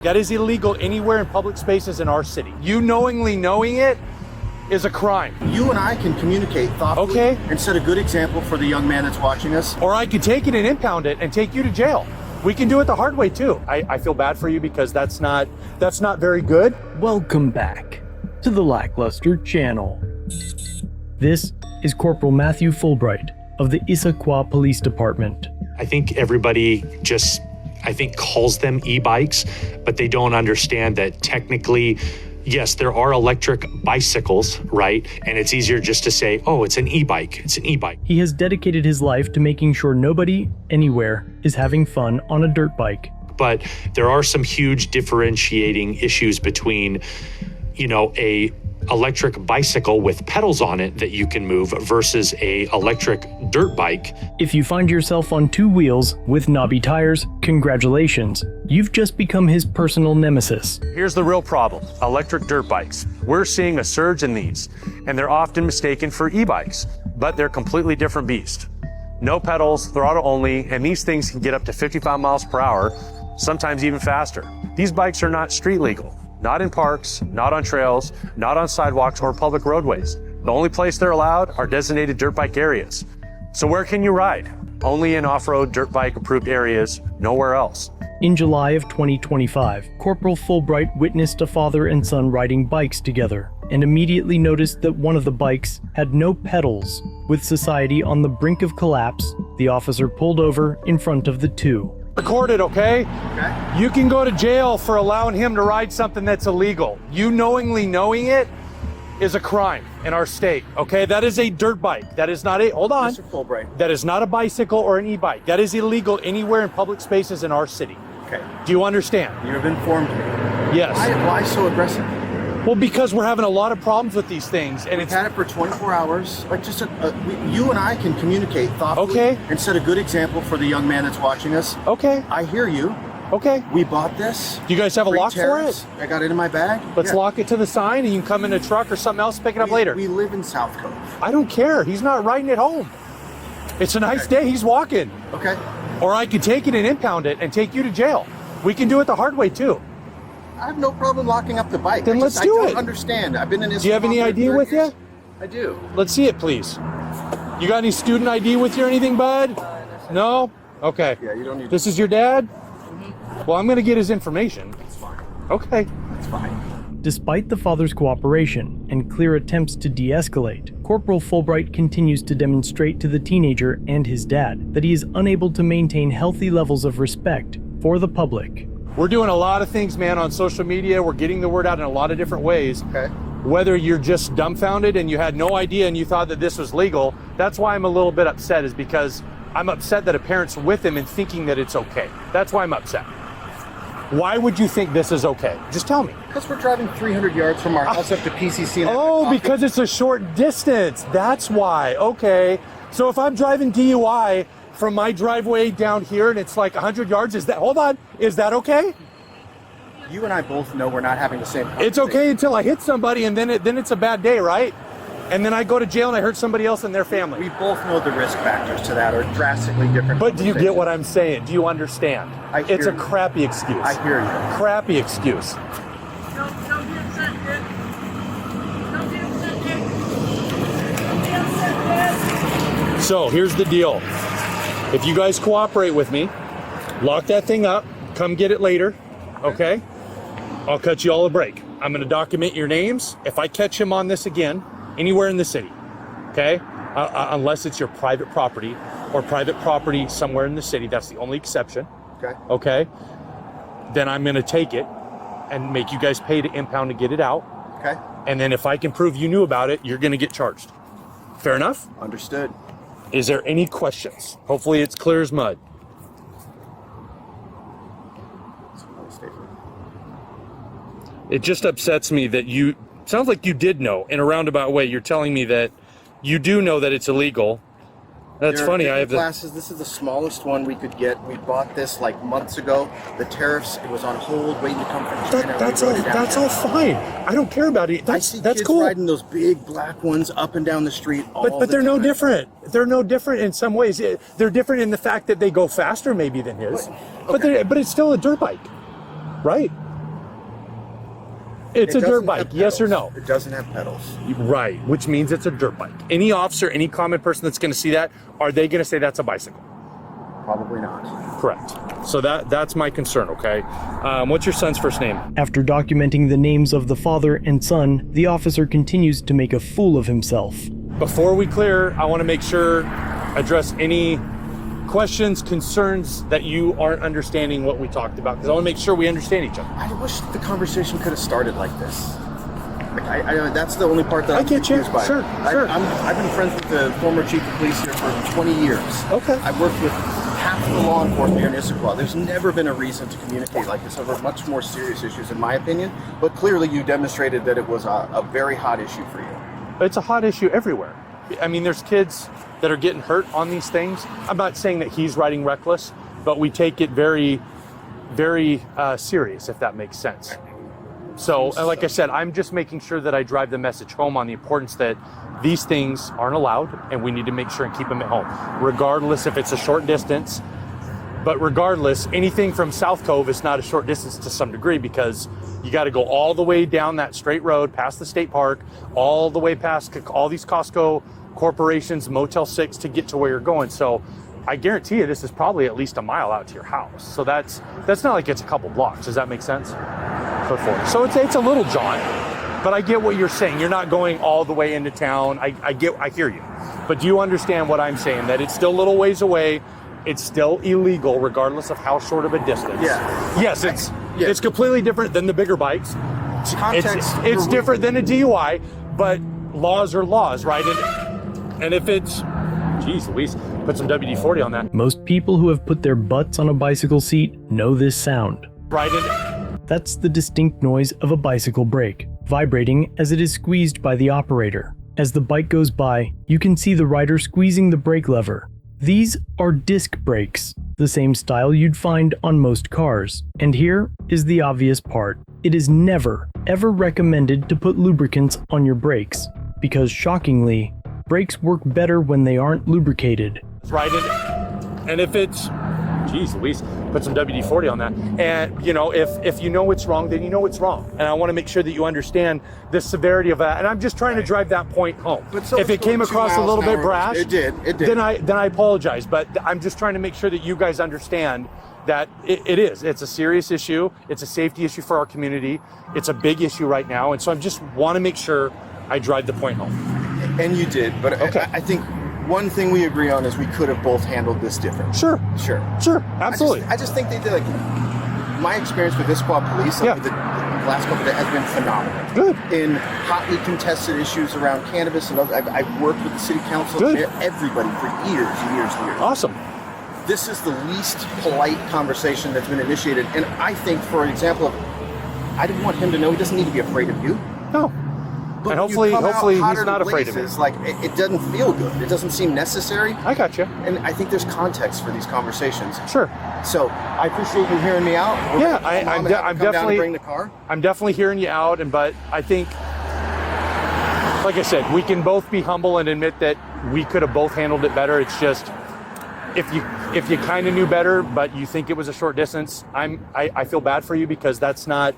That is illegal anywhere in public spaces in our city. You knowingly knowing it is a crime. You and I can communicate thoughtfully and set a good example for the young man that's watching us. Or I could take it and impound it and take you to jail. We can do it the hard way too. I feel bad for you because that's not very good. Welcome back to the LackLuster channel. This is Corporal Matthew Fulbright of the Issaquah Police Department. I think everybody just calls them e-bikes, but they don't understand that technically, yes, there are electric bicycles, right? And it's easier just to say, oh, it's an e-bike, it's an e-bike. He has dedicated his life to making sure nobody, anywhere, is having fun on a dirt bike. But there are some huge differentiating issues between, a electric bicycle with pedals on it that you can move versus a electric dirt bike. If you find yourself on two wheels with knobby tires, congratulations. You've just become his personal nemesis. Here's the real problem, electric dirt bikes. We're seeing a surge in these, and they're often mistaken for e-bikes, but they're completely different beast. No pedals, throttle only, and these things can get up to 55 miles per hour, sometimes even faster. These bikes are not street legal. Not in parks, not on trails, not on sidewalks or public roadways. The only place they're allowed are designated dirt bike areas. So where can you ride? Only in off-road dirt bike approved areas, nowhere else. In July of 2025, Corporal Fulbright witnessed a father and son riding bikes together and immediately noticed that one of the bikes had no pedals. With society on the brink of collapse, the officer pulled over in front of the two. Recorded, okay? You can go to jail for allowing him to ride something that's illegal. You knowingly knowing it is a crime in our state, okay? That is a dirt bike. That is not hold on. Mr. Fulbright. That is not a bicycle or an e-bike. That is illegal anywhere in public spaces in our city. Okay. Do you understand? You have informed me. Yes. Why so aggressive? Well, because we're having a lot of problems with these things, and We've had it for 24 hours. Like you and I can communicate thoughtfully and set a good example for the young man that's watching us. Okay. I hear you. Okay. We bought this. Do you guys have a lock for it? I got it in my bag. Let's lock it to the sign, and you can come in a truck or something else, pick it up later. We live in South Cove. I don't care. He's not riding it home. It's a nice day. He's walking. Okay. Or I could take it and impound it and take you to jail. We can do it the hard way too. I have no problem locking up the bike. Then let's do it. I don't understand. I've been in this. Do you have any ID with you? I do. Let's see it, please. You got any student ID with you or anything, bud? No? Okay. Yeah, you don't need. This is your dad? Mm-hmm. Well, I'm going to get his information. It's fine. Okay. It's fine. Despite the father's cooperation and clear attempts to de-escalate, Corporal Fulbright continues to demonstrate to the teenager and his dad that he is unable to maintain healthy levels of respect for the public. We're doing a lot of things, man, on social media. We're getting the word out in a lot of different ways. Okay. Whether you're just dumbfounded and you had no idea and you thought that this was legal, that's why I'm a little bit upset, is because I'm upset that a parent's with him and thinking that it's okay. That's why I'm upset. Why would you think this is okay? Just tell me. Because we're driving 300 yards from our house up to PCC. Oh, because it's a short distance. That's why. Okay. So if I'm driving DUI from my driveway down here and it's like 100 yards, is that okay? You and I both know we're not having the same conversation. It's okay until I hit somebody, and then it's a bad day, right? And then I go to jail and I hurt somebody else and their family. We both know the risk factors to that are drastically different. But do you get what I'm saying? Do you understand? It's a crappy excuse. I hear you. Crappy excuse. Don't be upset, kid. Don't be upset, kid. Don't be upset, kid. So here's the deal. If you guys cooperate with me, lock that thing up, come get it later, okay? I'll cut you all a break. I'm gonna document your names. If I catch him on this again, anywhere in the city, okay? Unless it's your private property or private property somewhere in the city, that's the only exception. Okay? Then I'm gonna take it and make you guys pay to impound to get it out. Okay. And then if I can prove you knew about it, you're gonna get charged. Fair enough? Understood. Is there any questions? Hopefully it's clear as mud. It just upsets me that sounds like you did know in a roundabout way. You're telling me that you do know that it's illegal. That's funny. I have glasses. This is the smallest one we could get. We bought this like months ago. The tariffs, it was on hold, waiting to come from China. That's all fine. I don't care about it. I see that's kids cool. riding those big black ones up and down the street all the time. But they're no different. They're no different in some ways. They're different in the fact that they go faster maybe than his. But it's still a dirt bike, right? It's It a dirt doesn't bike, have yes or pedals. no? It doesn't have pedals. Right, which means it's a dirt bike. Any officer, any common person that's going to see that, are they going to say that's a bicycle? Probably not. Correct. So that's my concern, okay? What's your son's first name? After documenting the names of the father and son, the officer continues to make a fool of himself. Before we clear, I want to make sure, address any questions, concerns that you aren't understanding what we talked about, because I want to make sure we understand each other. I wish the conversation could have started like this. Like I that's the only part that I I'm get you. confused by. Sure. I've been friends with the former chief of police here for 20 years. Okay. I've worked with half of the law enforcement here in Issaquah. There's never been a reason to communicate like this over much more serious issues, in my opinion. But clearly, you demonstrated that it was a very hot issue for you. It's a hot issue everywhere. I mean, there's kids that are getting hurt on these things. I'm not saying that he's riding reckless, but we take it very, very serious, if that makes sense. So, and like I said, I'm just making sure that I drive the message home on the importance that these things aren't allowed, and we need to make sure and keep them at home, regardless if it's a short distance. But regardless, anything from South Cove is not a short distance to some degree, because you got to go all the way down that straight road, past the state park, all the way past all these Costco corporations, Motel 6 to get to where you're going. So I guarantee you this is probably at least a mile out to your house. So that's not like it's a couple blocks. Does that make sense? So it's a little jaunt, but I get what you're saying. You're not going all the way into town. I hear you. But do you understand what I'm saying? That it's still a little ways away. It's still illegal regardless of how short of a distance. Yeah. Yes, it's completely different than the bigger bikes. Context. It's different than a DUI, but laws are laws, right? And if it's, geez Louise, put some WD-40 on that. Most people who have put their butts on a bicycle seat know this sound. Right? That's the distinct noise of a bicycle brake, vibrating as it is squeezed by the operator. As the bike goes by, you can see the rider squeezing the brake lever. These are disc brakes, the same style you'd find on most cars. And here is the obvious part. It is never, ever recommended to put lubricants on your brakes, because shockingly, brakes work better when they aren't lubricated. Right? And if it's, geez Louise, put some WD-40 on that. And you know, if you know it's wrong, then you know it's wrong. And I want to make sure that you understand the severity of that. And I'm just trying to drive that point home. But so if it came across a little bit brash, it did. Then I apologize. But I'm just trying to make sure that you guys understand that it's a serious issue. It's a safety issue for our community. It's a big issue right now. And so I just want to make sure I drive the point home. And you did. But okay. I think one thing we agree on is we could have both handled this differently. Sure, absolutely. I just think they did. Like, my experience with Issaquah police over the last couple of days has been phenomenal. Good. In hotly contested issues around cannabis and others, I've worked with the city council, everybody for years and years and years. Awesome. This is the least polite conversation that's been initiated, and I think, for an example of, I didn't want him to know he doesn't need to be afraid of you. No. But and hopefully he's not afraid of it. Like it doesn't feel good. It doesn't seem necessary. I got you. And I think there's context for these conversations. Sure. So I appreciate you hearing me out. I'm definitely bring the car. I'm definitely hearing you out, but I think, like I said, we can both be humble and admit that we could have both handled it better. It's just if you kind of knew better, but you think it was a short distance, I feel bad for you, because that's not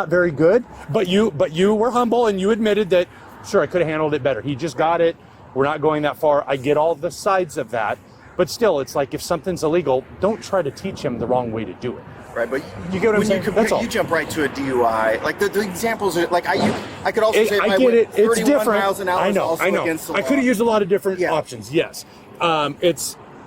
very good. But you were humble and you admitted that, sure, I could have handled it better. He just got it. We're not going that far. I get all the sides of that, but still, it's like, if something's illegal, don't try to teach him the wrong way to do it. Right, but you get what I'm saying? That's all. You jump right to a DUI. Like the examples are like I could also say I get it. It's 31 different. miles an hour I is know. also against the law. I could have used a lot of different options. Yes,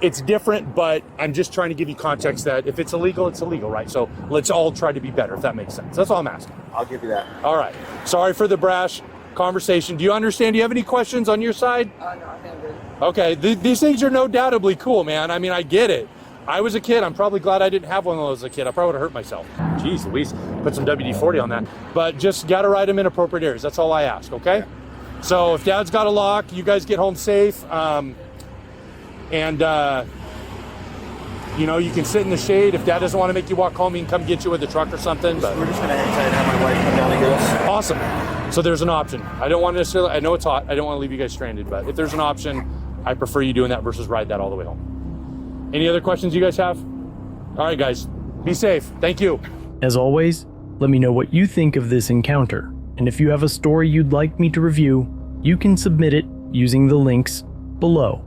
it's different, but I'm just trying to give you context that if it's illegal, it's illegal, right? So let's all try to be better, if that makes sense. That's all I'm asking. I'll give you that. All right. Sorry for the brash conversation. Do you understand? Do you have any questions on your side? No, I think good. Okay. These things are no doubtably cool, man. I mean, I get it. I was a kid. I'm probably glad I didn't have one of those as a kid. I probably would have hurt myself. Jeez Louise, put some WD-40 on that. But just got to ride them in appropriate areas. That's all I ask, okay? Yeah. So if Dad's got a lock, you guys get home safe. You know, you can sit in the shade. If Dad doesn't want to make you walk home, he can come get you with a truck or something. But we're just going to hang tight and have my wife come down and get us. Awesome. So there's an option. I don't want to necessarily, I know it's hot. I don't want to leave you guys stranded, but if there's an option, I prefer you doing that versus ride that all the way home. Any other questions you guys have? All right, guys, be safe. Thank you. As always, Let me know what you think of this encounter, and if you have a story you'd like me to review, you can submit it using the links below.